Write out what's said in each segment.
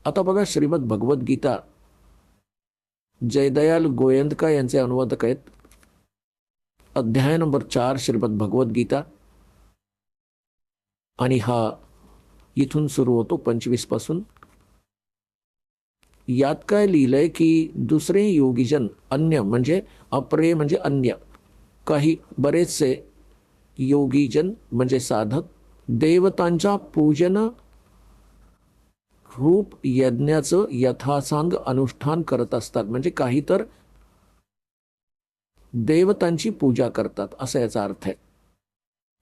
आता बघा, श्रीमद भगवद्गीता जयदयाल गोयंदका यांचे अनुवादक आहेत. अध्याय नंबर 4 श्रीमद भगवद्गीता, आणि हा इथून सुरू होतो 25 पासून. यात काय लिहिलंय की दुसरे योगीजन, अन्य म्हणजे अपरे म्हणजे अन्य, काही बरेचसे योगीजन म्हणजे साधक देवतांच्या पूजन रूप यज्ञाचं यथासांग अनुष्ठान करत असतात. म्हणजे काही तर देवतांची पूजा करतात असा याचा अर्थ आहे.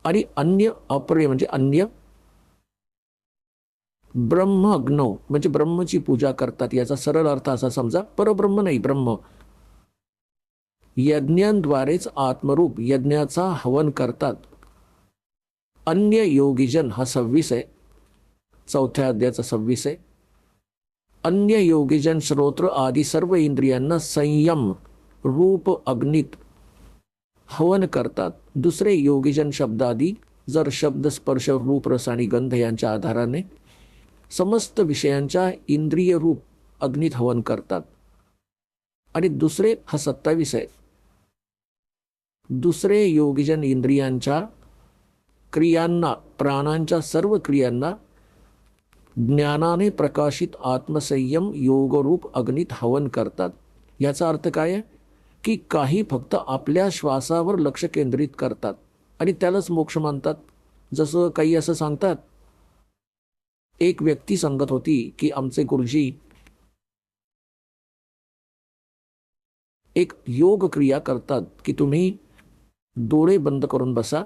आणि अन्य अपरे म्हणजे अन्य ब्रह्मज्ञ म्हणजे ब्रह्मची पूजा करतात. याचा सरळ अर्थ असा समजा, परब्रह्म नाही, ब्रह्म. यज्ञांद्वारेच आत्मरूप यज्ञाचा हवन करतात. अन्य योगीजन हा 26 आहे, 4थ्या अध्यायाचा 26 आहे. अन्य योगीजन श्रोत्र आदी सर्व इंद्रियांना संयम रूप अग्नीत हवन करतात. दुसरे योगीजन शब्दादी जर शब्द स्पर्श रूप रस आणि गंध यांच्या आधाराने समस्त विषयांच्या इंद्रिय रूप अग्नीत हवन करतात. आणि दुसरे हा 27 आहे. दुसरे योगीजन इंद्रियांच्या क्रियांना, प्राणांच्या सर्व क्रियांना ज्ञानाने प्रकाशित आत्मसंयम योगरूप अग्नीत हवन करतात. याचा अर्थ काय आहे की काही फक्त आपल्या श्वासावर लक्ष केंद्रित करतात आणि त्यालाच मोक्ष मानतात. जसं काही असं सांगतात, एक व्यक्ती सांगत होती की आमचे गुरुजी एक योग क्रिया करतात की तुम्ही डोळे बंद करून बसा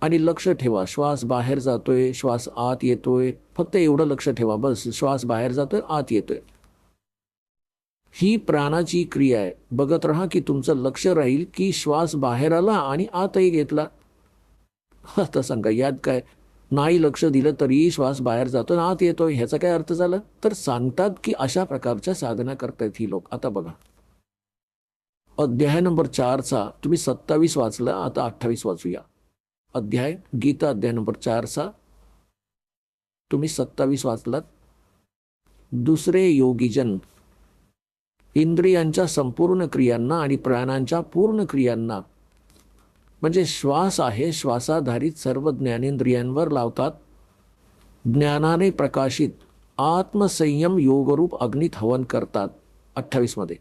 आणि लक्ष ठेवा, श्वास बाहेर जातोय, श्वास आत येतोय, फक्त एवढं लक्ष ठेवा, बस. श्वास बाहेर जातोय, आत येतोय. ही प्राणाची क्रिया आहे. बघत राहा की तुमचं लक्ष राहील की श्वास बाहेर आला आणि आतही घेतला. आता सांगा, यात काय, नाही लक्ष दिलं तरी श्वास बाहेर जातो आणि आत येतोय, ह्याचा काय अर्थ झाला? तर सांगतात की अशा प्रकारच्या साधना करतायत ही लोक. आता बघा, अध्याय नंबर 4चा तुम्ही 27 वाचला, आता 28 वाचूया. अध्याय गीता अध्याय नंबर 4चा तुम्ही 27 वाचलात. दुसरे योगीजन इंद्रियांच्या संपूर्ण क्रियांना आणि प्राणांच्या पूर्ण क्रियांना, म्हणजे श्वास आहे, श्वासाधारित सर्व ज्ञानेंद्रियांवर लावतात. ज्ञानाने प्रकाशित आत्मसंयम योगरूप अग्नीत हवन करतात. 28 मध्ये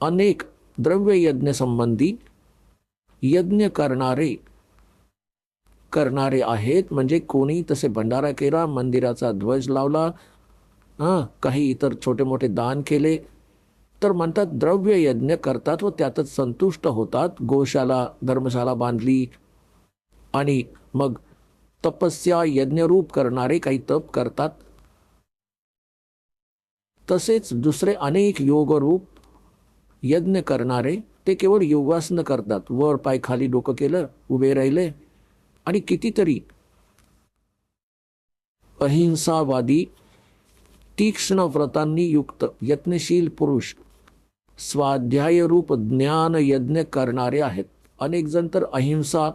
अनेक द्रव्य यज्ञ संबंधी यज्ञ करणारे आहेत. म्हणजे कोणी तसे भंडारा केला, मंदिराचा ध्वज लावला, काही इतर छोटे मोठे दान केले, तर म्हणतात द्रव्य यज्ञ करतात व त्यातच संतुष्ट होतात. गोशाला, धर्मशाला बांधली आणि मग तपस्या यज्ञरूप करणारे काही तप करतात. तसेच दुसरे अनेक योगरूप यज्ञ करणारे ते केवळ योगासन करतात. वर पाय खाली डोकं केलं, उभे राहिले, आणि कितीतरी अहिंसावादी तीक्ष्ण व्रतांनी युक्त यत्नशील पुरुष स्वाध्यायरूप ज्ञान यज्ञ करणारे आहेत. अनेक जण तर अहिंसा,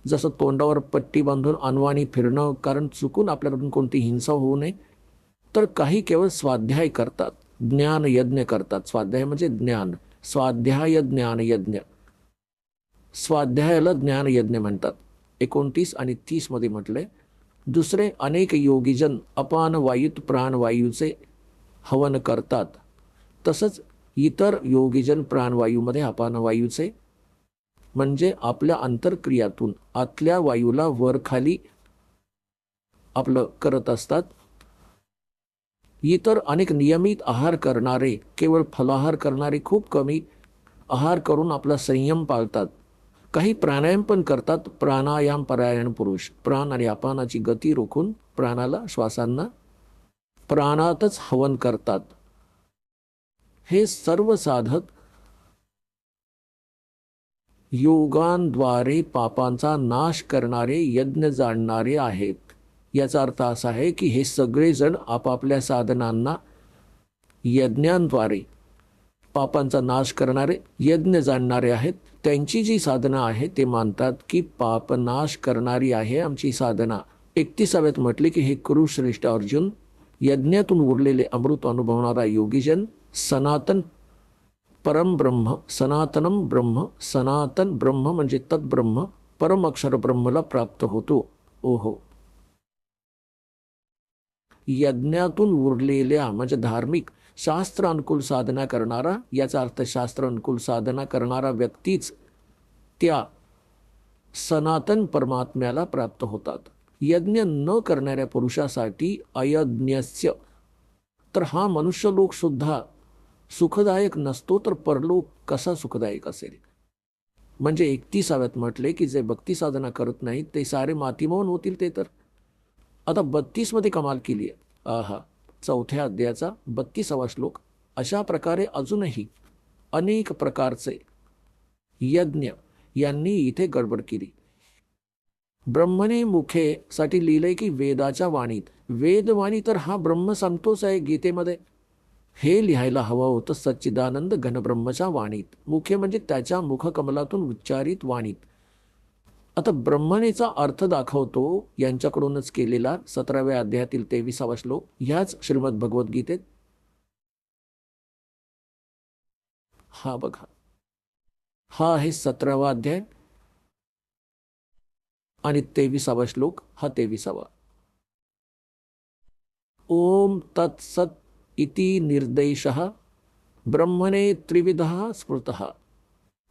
जसं तोंडावर पट्टी बांधून अनवाणी फिरणं, कारण चुकून आपल्याकडून कोणती हिंसा होऊ नये, तर काही केवळ स्वाध्याय करतात, ज्ञान यज्ञ करतात. स्वाध्याय म्हणजे ज्ञान, स्वाध्याय ज्ञान यज्ञ, स्वाध्यायाला ज्ञान यज्ञ म्हणतात. 29 आणि 30 मध्ये म्हटले, दुसरे अनेक योगीजन अपान वायूत प्राणवायूचे हवन करतात. तसंच इतर योगीजन प्राणवायूमध्ये अपान वायूचे म्हणजे आपल्या अंतरक्रियातून आतल्या वायूला वर खाली आपलं करत असतात. इतर अनेक नियमित आहार करणारे, केवळ फलाहार करणारे खूप कमी आहार करून आपला संयम पाळतात. काही प्राणायाम पण करतात. प्राणायाम परायण पुरुष प्राण आणि अपानाची गती रोखून प्राणाला, श्वासांना प्राणातच हवन करतात. हे सर्व साधक योगांद्वारे पापांचा नाश करणारे यज्ञ जाणणारे आहेत. याचा अर्थ असा आहे की हे सगळेजण आपापल्या साधनांना यज्ञांद्वारे पापांचा नाश करणारे यज्ञ जाणणारे आहेत. त्यांची जी साधना आहे ते मानतात की पापनाश करणारी आहे आमची साधना. 31व्यात म्हटले की हे कुरुश्रेष्ठ अर्जुन, यज्ञातून उरलेले अमृत अनुभवणारा योगीजन सनातन परमब्रह्म, सनातनम ब्रह्म, सनातन ब्रह्म म्हणजे तत्ब्रह्म, परम अक्षर ब्रह्मला प्राप्त होतो. ओहो. यज्ञातून उरलेल्या म्हणजे धार्मिक शास्त्र अनुकूल साधना करणारा, याचा अर्थ शास्त्र अनुकूल साधना करणारा व्यक्तीच त्या सनातन परमात्म्याला प्राप्त होतात. यज्ञ न करणाऱ्या पुरुषासाठी अयज्ञस्य, तर हा मनुष्यलोक सुद्धा सुखदायक नसतो, तर परलोक कसा सुखदायक असेल. म्हणजे 31व्यात म्हटले की जे भक्ती साधना करत नाहीत ते सारे मातीमोहन होतील. ते तर आता 32 मध्ये कमाल केली आहे. आहा, 4थ्या अध्यायाचा 32वा श्लोक. अशा प्रकारे अजूनही अनेक प्रकारचे यज्ञ यांनी इथे गडबड केली. ब्रह्मणे मुखे साठी लिहिलंय की वेदाच्या वाणीत. वेदवाणी तर हा ब्रह्म सांगतोच आहे गीतेमध्ये. हे लिहायला हवं होतं सच्चिदानंद घनब्रह्मच्या वाणीत. मुखे म्हणजे त्याच्या मुखकमलातून उच्चारित वाणीत. आता ब्रह्मणेचा अर्थ दाखवतो यांच्याकडूनच केलेला 17व्या अध्यायातील 23वा श्लोक ह्याच श्रीमद भगवद्गीतेत. हा बघा, हा आहे 17वा अध्याय आणि 23वा श्लोक हा 23वा. ओम तत्सत इति निर्देशः ब्रह्मणे त्रिविधः स्मृतः.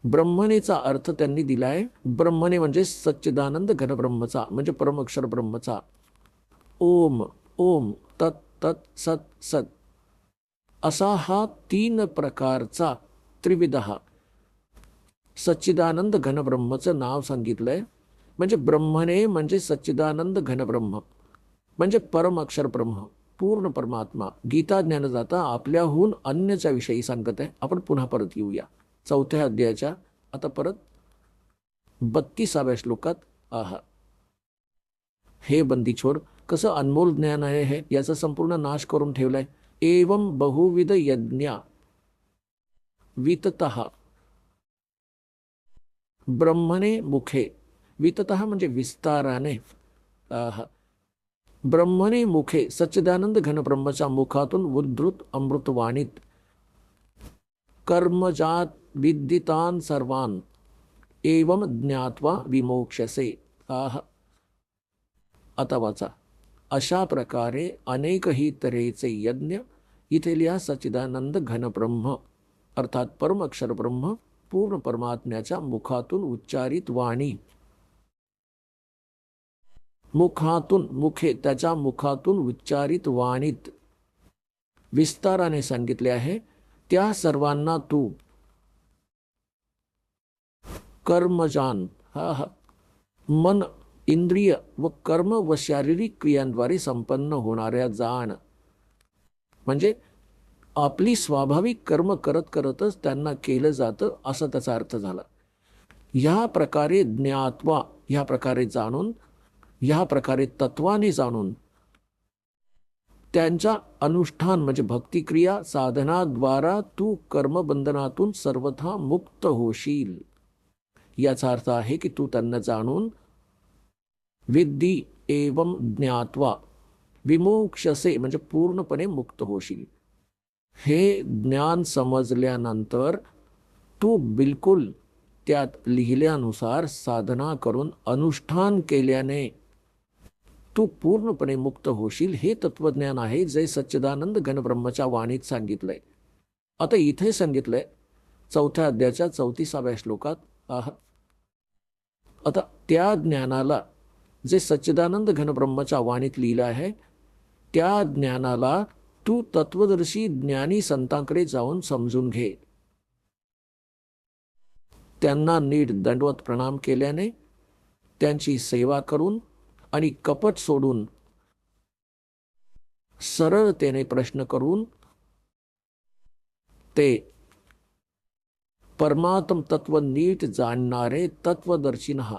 ब्रह्मणेचा अर्थ त्यांनी दिलाय. ब्रह्मणे म्हणजे सच्चिदानंद घनब्रह्मचा म्हणजे परमअक्षर ब्रह्मचा. ओम ओम तत् तत् सत सत असा हा 3 प्रकारचा त्रिविधः सच्चिदानंद घनब्रह्मचं नाव सांगितलंय. म्हणजे ब्रह्मणे म्हणजे सच्चिदानंद घनब्रह्म म्हणजे परम अक्षर ब्रह्म, पूर्ण परमात्मा. गीता ज्ञानदाता आपल्याहून अन्यच्या विषयी सांगत आहे. आपण पुन्हा परत येऊया 4थ्या अध्यायाच्या आता परत 32व्या श्लोकात. आहा, हे बंदीछोड, कसं अनमोल ज्ञान आहे हे, याचा संपूर्ण नाश करून ठेवलाय. एवं बहुविध यज्ञ विततः ब्रह्मणे मुखे. विततः म्हणजे विस्ताराने. ब्रह्मणे मुखे सच्चिदानंद घनब्रह्मच्या मुखातून उद्धृत अमृतवाणीत कर्मजात विदितान सर्वान एवं ज्ञात्वा विमोक्षसे. आता वाचा. अशा प्रकारे अनेकही तऱ्हेचे यज्ञ इथे लिहा. सच्चिदानंद घनब्रह्म अर्थात परम अक्षर ब्रह्म पूर्ण परमात्म्याच्या मुखातून उच्चारित वाणी. मुखातून मुखे त्याच्या मुखातून उच्चारित वाणीत विस्ताराने सांगितले आहे. त्या सर्वांना तू कर्मजान, मन, इंद्रिय व कर्म व शारीरिक क्रियांद्वारे संपन्न होणाऱ्या जाण म्हणजे आपली स्वाभाविक कर्म करत करतच त्यांना केलं जातं असं त्याचा अर्थ झाला. ह्या प्रकारे ज्ञात्वा, ह्या प्रकारे जाणून, ह्या प्रकारे तत्वाने जाणून त्यांच्या अनुष्ठान म्हणजे भक्तिक्रिया साधनाद्वारा तू कर्मबंधनातून सर्वथा मुक्त होशील. याचा अर्थ आहे की तू त्यांना जाणून विद्धी एवं ज्ञात्वा विमोक्षसे म्हणजे पूर्णपणे मुक्त होशील. हे ज्ञान समजल्यानंतर तू बिलकुल त्यात लिहिल्यानुसार साधना करून अनुष्ठान केल्याने तू पूर्णपणे मुक्त होशील. हे तत्वज्ञान आहे जे सच्चिदानंद घनब्रह्मच्या वाणीत सांगितलंय. आता इथे सांगितलंय 4थ्या अध्यायाच्या 34व्या श्लोकात. आता त्या ज्ञानाला जे सच्चिदानंद घनब्रह्मच्या वाणीत लिहिलं आहे त्या ज्ञानाला तू तत्वदर्शी ज्ञानी संतांकडे जाऊन समजून घे. त्यांना नीट दंडवत प्रणाम केल्याने, त्यांची सेवा करून आणि कपट सोडून सरळतेने प्रश्न करून ते परमात्म तत्व नीट जाणणारे तत्वदर्शिनः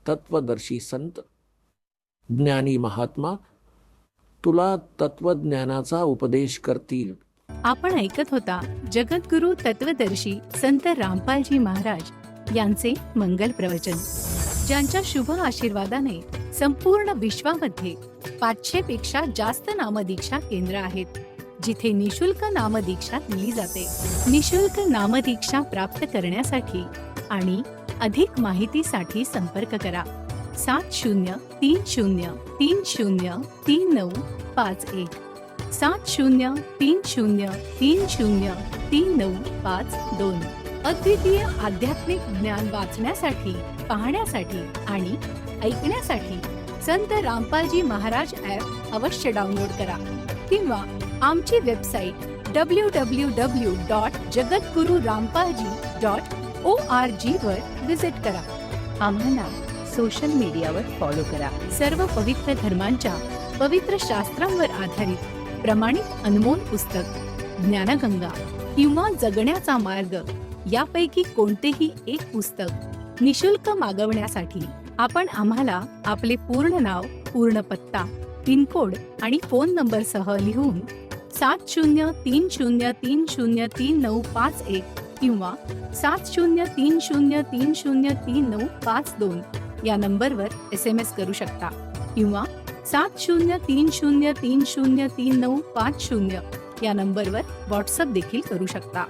तत्वदर्शी संत ज्ञानी महात्मा तुला तत्वज्ञानाचा उपदेश करतील. आपण ऐकत होता जगद्गुरु तत्वदर्शी संत रामपालजी महाराज यांचे मंगल प्रवचन, ज्यांच्या शुभ आशीर्वादाने संपूर्ण विश्वामध्ये 500 पेक्षा जास्त नामदीक्षा केंद्र आहेत, जिथे निशुल्क नामदीक्षा दिली जाते. निशुल्क नामदीक्षा प्राप्त करण्यासाठी आणि अधिक माहितीसाठी संपर्क करा 7030303951 7030303952. अद्वितीय आध्यात्मिक ज्ञान वाचण्यासाठी, पाहण्यासाठी आणि ऐकण्यासाठी संत रामपालजी महाराज ॲप अवश्य डाउनलोड करा किंवा आमची वेबसाईट www.jagatgururampalji.org वर विजिट करा. आम्हाला सोशल मीडियावर फॉलो करा. सर्व पवित्र धर्मांच्या पवित्र शास्त्रांवर आधारित प्रमाणित अनमोल पुस्तक ज्ञानगंगा किंवा जगण्याचा मार्ग यापैकी कोणतेही एक पुस्तक निशुल्क मागवण्यासाठी आपण आम्हाला आपले पूर्ण नाव, पूर्ण पत्ता, पिनकोड आणि फोन नंबर सह लिहून 7030303951 किंवा 7030303952 या नंबरवर SMS करू शकता किंवा 7030303950 या नंबरवर व्हॉट्सअप देखील करू शकता.